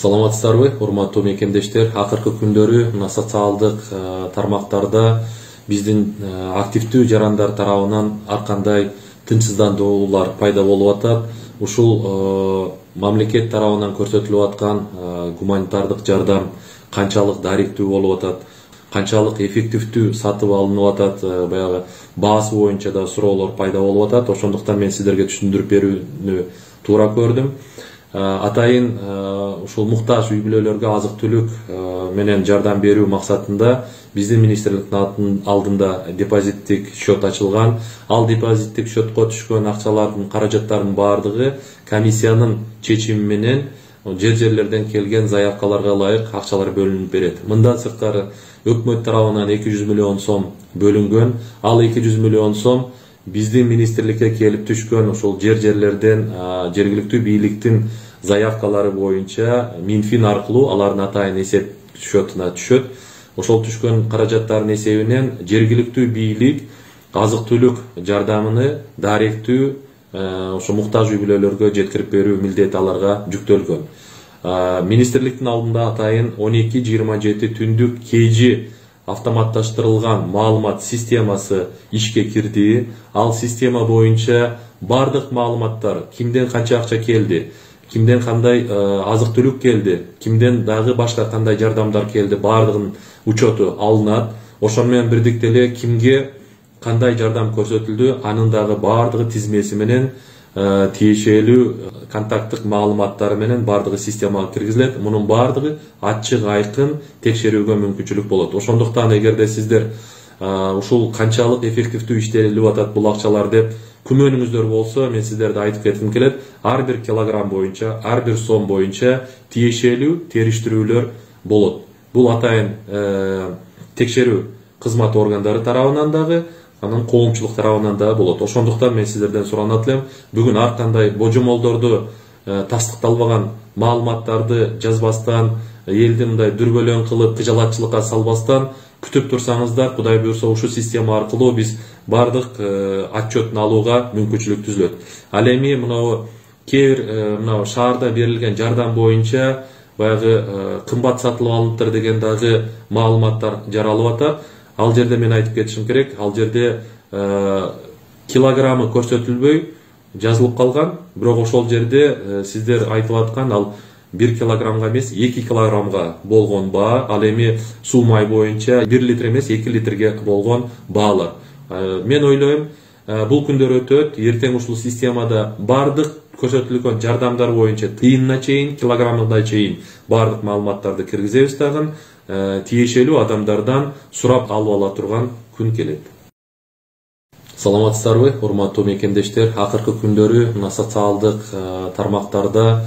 Саламатсыздарбы, урматтуу мекендештер. Акыркы күндөрү мына социалдык тармактарда биздин активдүү жарандар тарабынан ар кандай тынчсыздандыруулар пайда болуп атат. Ушул мамлекет тарабынан көрсөтүлүп аткан гуманитардык жардам канчалык даректүү болуп атат, канчалык эффективдүү сатып алынып атат, баягы баасы боюнча да суроолор пайда болуп атат. Ошондуктан мен сиздерге түшүндүрүп берүүнү туура көрдүм. Атайын ушул муктаж үй бүлөлөргө азык түлүк менен жардам берүү максатында биздин министрликтин алдында депозиттик счет ачылган. Ал депозиттик счетко түшкөн акчалардын, каражаттардын баардыгы комиссиянын чечими менен жерлерден келген заявкаларга ылайык акчалар бөлүнүп берет. Мындан сырткары өкмөт тарабынан 200 миллион сом бөлүнгөн. Ал 200 миллион сом биздин министрликке келип түшкөн ушул жерлерден жергиликтүү бийликтин заявкалары боюнча Минфин аркылуу алардын атайын эсеп счетуна түшөт. Ошол түшкөн каражаттардын эсебинен жергиликтүү бийлик азык түлүк жардамыны даректүү ошо муктаж үй бүлөлөргө жеткирип берүү милдети аларга жүктөлгөн. Министрликтин алдында атайын 12-27 түндүк KG автоматташтырылган маалымат системасы ишке кирди. Ал система боюнча бардык маалыматтар, кимден канча акча келди, кимден кандай азык түлүк келди, кимден дагы башка кандай жардамдар келди, бардыгынын учету алынат. Ошону менен бирдикте эле кимге кандай жардам көрсөтүлдү, анын дагы бардыгы тизмеси менен тиешелүү контакттык маалыматтары менен бардыгы системага киргизилет. Мунун бардыгы ачык айкын текшерүүгө мүмкүнчүлүк болот. Ошондуктан эгерде сиздер ушул канчалык эффективдүү иштелип атат бул акчалар деп күмөнүңүздөр болсо, мен сиздерге айтып кетким келет. Ар бир килограмм боюнча, ар бир сом боюнча тиешелүү териштирүүлөр болот. Бул атайын текшерүү кызмат органдары тарабынан дагы, анын коомчулук тарабынан да болот. Ошондуктан мен сиздерден суранат элем, бүгүн ар кандай божомолдорду тастыкталбаган маалыматтарды жазбастан, элди мындай дүрбөлөң кылып, кыжалатчылыкка салбастан күтүп турсаңыздар, Кудай буйрса ушул система аркылуу биз бардык отчетун алууга мүмкүнчүлүк түзүлөт. Ал эми мынау кээ бир мынау шаарда берилген жардам боюнча баягы кымбат сатылып алыныптыр деген дагы маалыматтар жаралып атат. Ал жерде мен айтып кетишим керек, ал жерде килограммы көрсөтүлбөй жазылып калган, бирок ошол жерде сиздер айтып аткан ал 1 килограммга эмес 2 килограммга болгон баа, ал эми суу май боюнча 1 литр эмес 2 литрге болгон баалар. Мен ойлойм, бул күндөр өтөт, эртең ушул системада бардык көрсөтүлгөн жардамдар боюнча тыйынына чейин, килограммына чейин бардык маалыматтарды киргизебиз дагы, тиешелүү адамдардан сурап алып ала турган күн келет. Саламатсыздарбы, урматтуу мекендештер. Акыркы күндөрү мына социалдык тармактарда